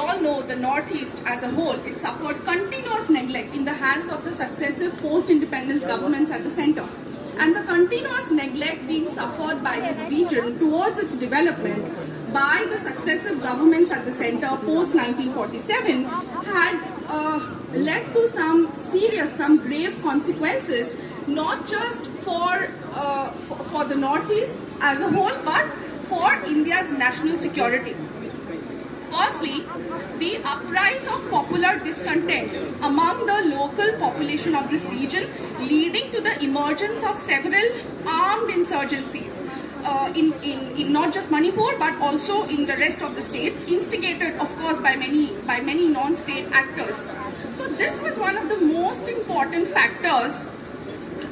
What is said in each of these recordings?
all know, the Northeast as a whole, it suffered continuous neglect in the hands of the successive post-independence governments at the center. And the continuous neglect being suffered by this region towards its development by the successive governments at the center post-1947 had led to some serious, some grave consequences, not just for the Northeast as a whole, but for India's national security. Firstly, the uprise of popular discontent among the local population of this region, leading to the emergence of several armed insurgencies in not just Manipur but also in the rest of the states, instigated of course by many non-state actors. So this was one of the most important factors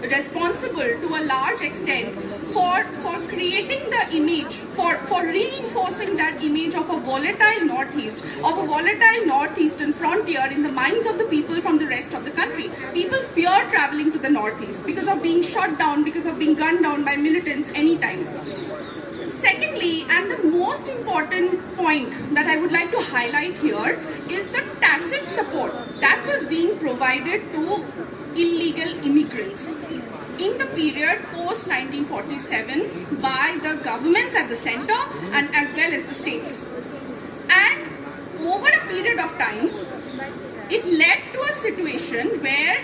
responsible to a large extent for creating the image, for reinforcing that image of a volatile Northeast, of a volatile Northeastern frontier in the minds of the people from the rest of the country. People fear traveling to the Northeast because of being shot down, because of being gunned down by militants anytime. Secondly, and the most important point that I would like to highlight here is the tacit support that was being provided to illegal immigrants in the period post-1947 by the governments at the center and as well as the states. And over a period of time, it led to a situation where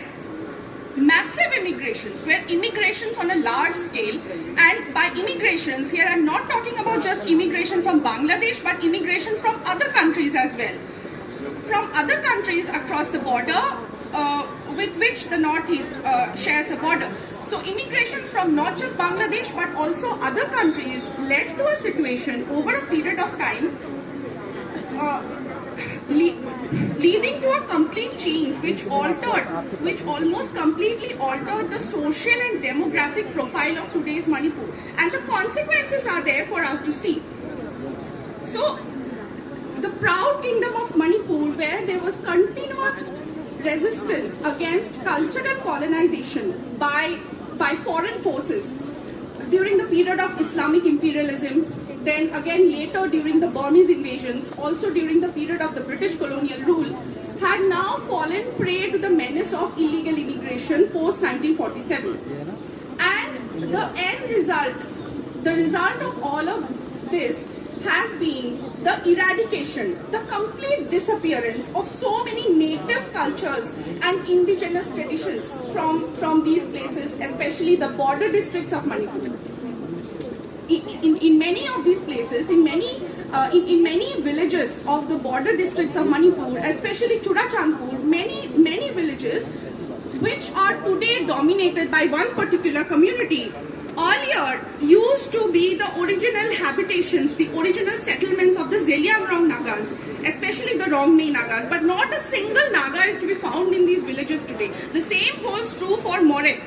massive immigrations, where immigrations on a large scale, and by immigrations here I'm not talking about just immigration from Bangladesh, but immigrations from other countries as well, from other countries across the border with which the Northeast shares a border. So immigrations from not just Bangladesh but also other countries led to a situation over a period of time leading to a complete change which almost completely altered the social and demographic profile of today's Manipur. And the consequences are there for us to see. So the proud kingdom of Manipur, where there was continuous resistance against cultural colonization by foreign forces during the period of Islamic imperialism, then again later during the Burmese invasions, also during the period of the British colonial rule, had now fallen prey to the menace of illegal immigration post-1947. And the end result, the result of all of this has been the eradication, the complete disappearance of so many native cultures and indigenous traditions from these places, especially the border districts of Manipur. In many of these places, in many villages of the border districts of Manipur, especially Churachandpur, many villages which are today dominated by one particular community, earlier used to be the original habitations, the original settlements of the Zeliangrong Nagas, especially the Rongmei Nagas, but not a single Naga is to be found in these villages today. The same holds true for Morek,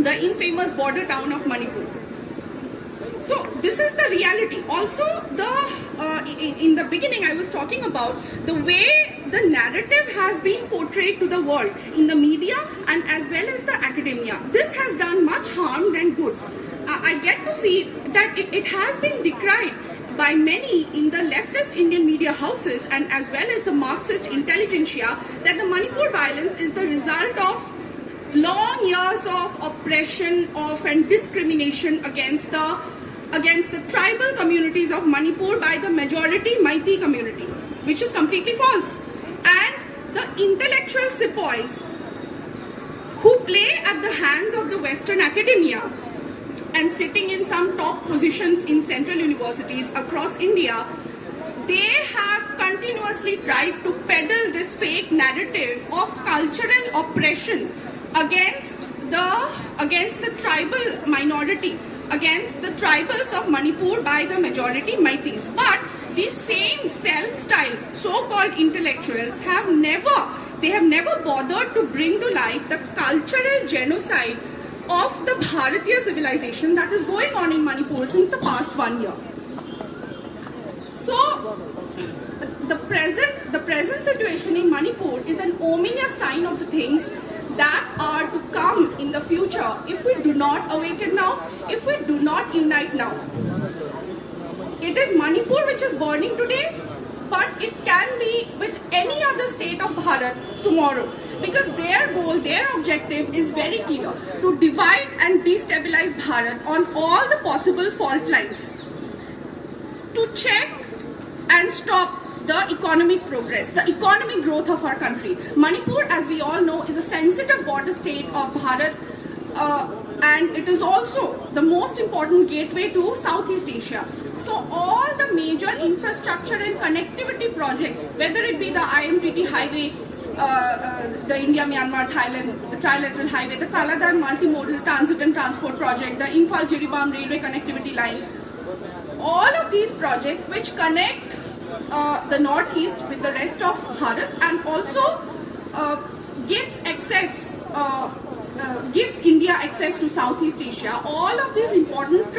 the infamous border town of Manipur. So this is the reality. Also, in the beginning I was talking about the way the narrative has been portrayed to the world in the media and as well as the academia. This has done much harm than good. I get to see that it has been decried by many in the leftist Indian media houses and as well as the Marxist intelligentsia that the Manipur violence is the result of long years of oppression and discrimination against the tribal communities of Manipur by the majority Meitei community, which is completely false. And the intellectual sepoys who play at the hands of the Western academia and sitting in some top positions in central universities across India, they have continuously tried to peddle this fake narrative of cultural oppression against the tribal minority, against the tribals of Manipur by the majority Meiteis. But these same self-styled so-called intellectuals have never bothered to bring to light the cultural genocide of the Bharatiya civilization that is going on in Manipur since the past 1 year. So the present situation in Manipur is an ominous sign of the things that are to come in the future if we do not awaken now, if we do not unite now. It is Manipur which is burning today, but it can be with any other state of Bharat tomorrow, because their goal, their objective is very clear: to divide and destabilize Bharat on all the possible fault lines, to check and stop the economic progress, the economic growth of our country. Manipur, as we all know, is a sensitive border state of Bharat, and it is also the most important gateway to Southeast Asia. So all the major infrastructure and connectivity projects, whether it be the IMTT highway, the India-Myanmar-Thailand, the trilateral highway, the Kaladar multimodal transit and transport project, the Imphal-Jiribam railway connectivity line, all of these projects which connect the northeast with the rest of Bharat, and also gives India access to Southeast Asia. All of these important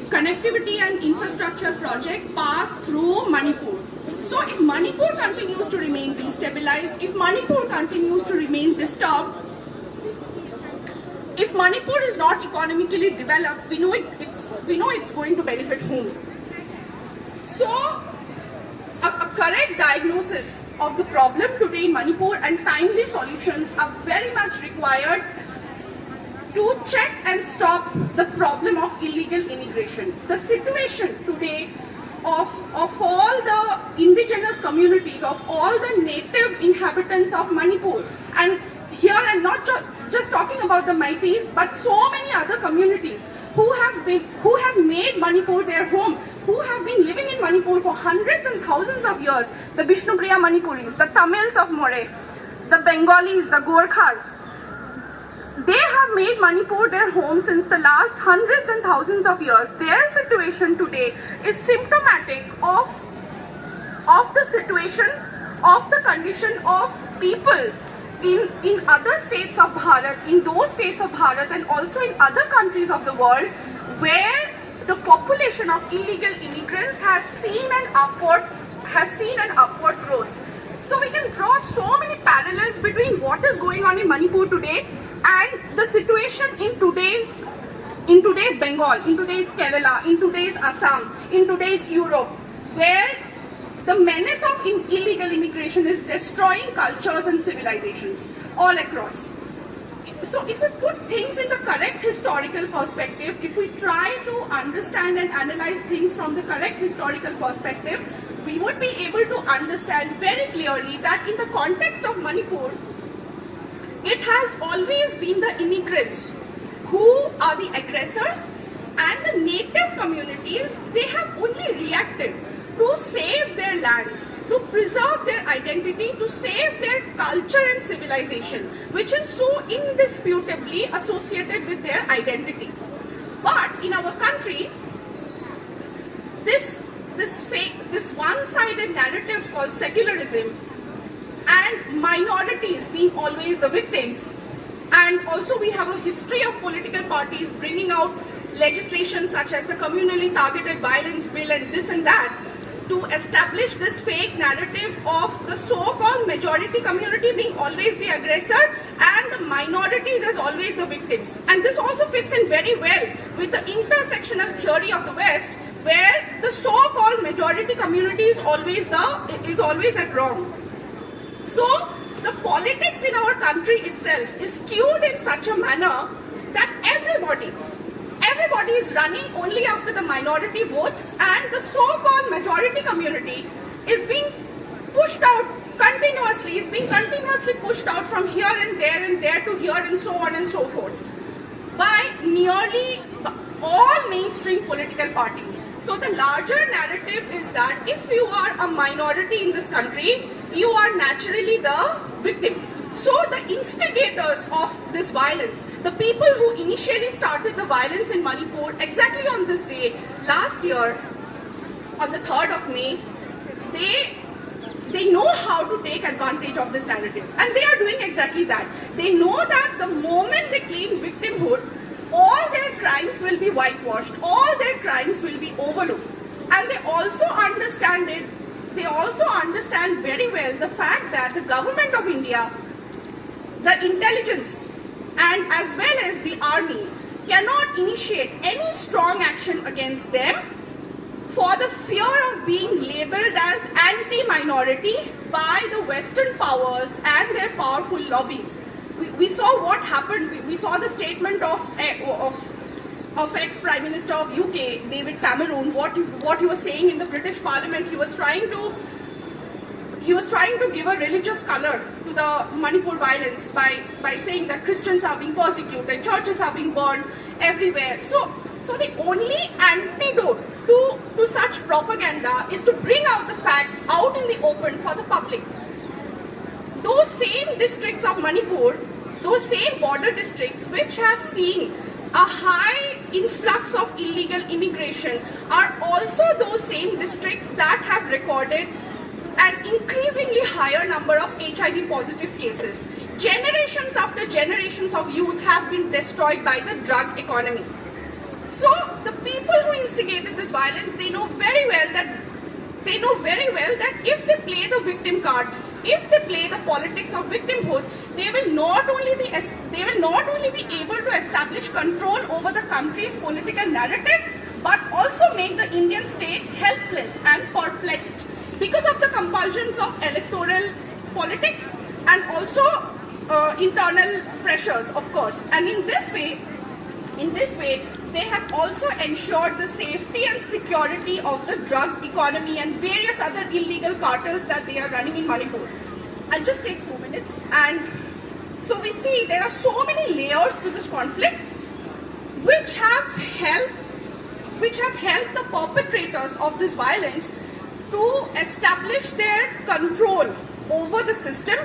connectivity and infrastructure projects pass through Manipur. So if Manipur continues to remain destabilized, if Manipur continues to remain disturbed, if Manipur is not economically developed, we know it's going to benefit whom? So a correct diagnosis of the problem today in Manipur and timely solutions are very much required to check and stop the problem of illegal immigration. The situation today of all the indigenous communities, of all the native inhabitants of Manipur, and here I'm not just talking about the Meiteis, but so many other communities who have made Manipur their home, who have been living in Manipur for hundreds and thousands of years, the Bishnupriya Manipuris, the Tamils of More, the Bengalis, the Gorkhas. They have made Manipur their home since the last hundreds and thousands of years. Their situation today is symptomatic of the situation, of the condition of people in other states of Bharat, in those states of Bharat, and also in other countries of the world, where the population of illegal immigrants has seen an upward growth. So we can draw so many parallels between what is going on in Manipur today and the situation in today's Bengal, in today's Kerala, in today's Assam, in today's Europe, where the menace of illegal immigration is destroying cultures and civilizations all across. So if we put things in the correct historical perspective, if we try to understand and analyze things from the correct historical perspective, we would be able to understand very clearly that in the context of Manipur, it has always been the immigrants who are the aggressors, and the native communities, they have only reacted to save their lands, to preserve their identity, to save their culture and civilization, which is so indisputably associated with their identity. But in our country, this one-sided narrative called secularism, and minorities being always the victims, and also we have a history of political parties bringing out legislation such as the communally targeted violence bill and this and that, to establish this fake narrative of the so-called majority community being always the aggressor and the minorities as always the victims. And this also fits in very well with the intersectional theory of the West, where the so-called majority community is always at wrong. So the politics in our country itself is skewed in such a manner that everybody is running only after the minority votes, and the so-called majority community is being pushed out continuously, pushed out from here and there to here and so on and so forth by nearly all mainstream political parties. So the larger narrative is that if you are a minority in this country, you are naturally the victim. So the instigators of this violence, the people who initially started the violence in Manipur, exactly on this day, last year, on the 3rd of May, they know how to take advantage of this narrative. And they are doing exactly that. They know that the moment they claim victimhood, all their crimes will be whitewashed, all their crimes will be overlooked. And they also understand it. They also understand very well the fact that the government of India, the intelligence, and as well as the army cannot initiate any strong action against them for the fear of being labeled as anti-minority by the Western powers and their powerful lobbies. We saw what happened. We saw the statement of ex-Prime Minister of UK, David Cameron, what he was saying in the British Parliament. He was trying to give a religious color to the Manipur violence by saying that Christians are being persecuted, churches are being burned everywhere. So the only antidote to such propaganda is to bring out the facts out in the open for the public. Those same districts of Manipur, those same border districts which have seen a high influx of illegal immigration are also those same districts that have recorded an increasingly higher number of HIV positive cases. Generations after generations of youth have been destroyed by the drug economy. So the people who instigated this violence, they know very well that if they play the victim card, if they play the politics of victimhood, they will not only be able to establish control over the country's political narrative, but also make the Indian state helpless and perplexed because of the compulsions of electoral politics and also internal pressures, of course. And in this way, they have also ensured the safety and security of the drug economy and various other illegal cartels that they are running in Manipur. I'll just take 2 minutes. And so we see there are so many layers to this conflict which have helped the perpetrators of this violence to establish their control over the system,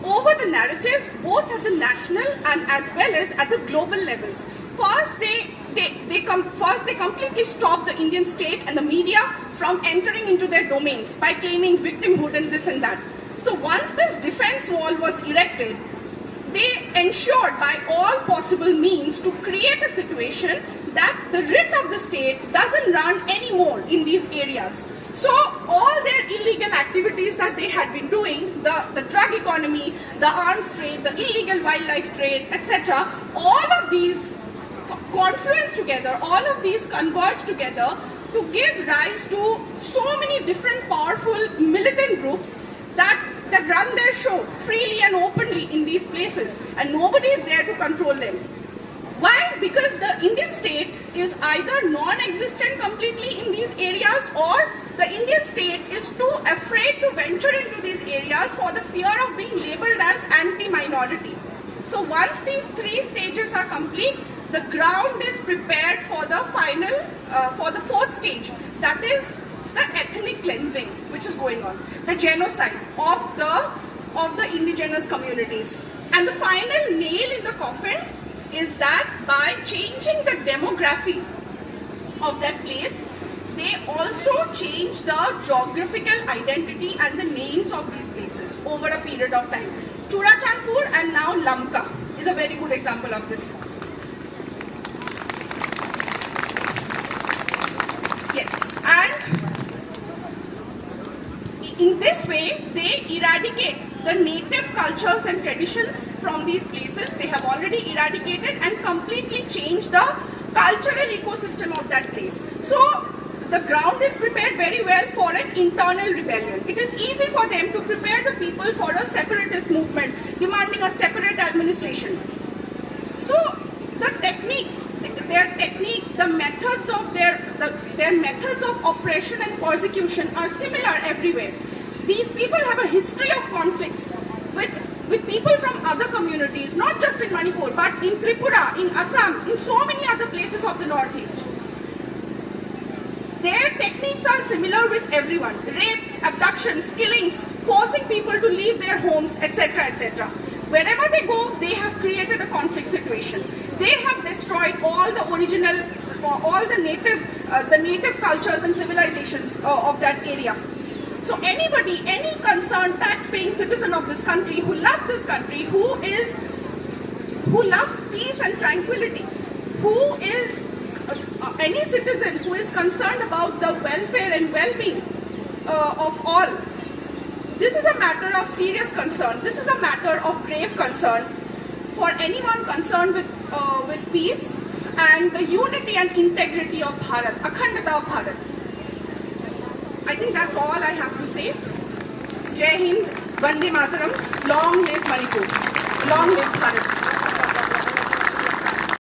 over the narrative, both at the national and as well as at the global levels. First, they completely stop the Indian state and the media from entering into their domains by claiming victimhood and this and that. So once this defense wall was erected, they ensured by all possible means to create a situation that the writ of the state doesn't run anymore in these areas. So all their illegal activities that they had been doing, the drug economy, the arms trade, the illegal wildlife trade, etc., all of these confluence together, all of these converge together to give rise to so many different powerful militant groups that run their show freely and openly in these places, and nobody is there to control them. Why? Because the Indian state is either non-existent completely in these areas, or the Indian state is too afraid to venture into these areas for the fear of being labeled as anti-minority. So once these 3 stages are complete, the ground is prepared for the final, for the 4th stage, that is the ethnic cleansing which is going on, the genocide of the indigenous communities. And the final nail in the coffin is that by changing the demography of that place, they also change the geographical identity and the names of these places over a period of time. Churachandpur and now Lamka is a very good example of this. Yes, and in this way, they eradicate the native cultures and traditions from these places. They have already eradicated and completely changed the cultural ecosystem of that place. So the ground is prepared very well for an internal rebellion. It is easy for them to prepare the people for a separatist movement demanding a separate administration. So the techniques, the methods of their methods of oppression and persecution are similar everywhere. These people have a history of conflicts with people from other communities, not just in Manipur, but in Tripura, in Assam, in so many other places of the northeast. Their techniques are similar with everyone: rapes, abductions, killings, forcing people to leave their homes, etc., etc. Wherever they go, they have created a conflict situation. They have destroyed all the original, all the native cultures and civilizations of that area. So anybody, any concerned tax-paying citizen of this country who loves this country, who loves peace and tranquility, who is any citizen who is concerned about the welfare and well-being of all, this is a matter of serious concern. This is a matter of grave concern for anyone concerned with peace and the unity and integrity of Bharat, Akhandata of Bharat. I think that's all I have to say. Jai Hind, Vande Mataram, long live Manipur, long live Bharat.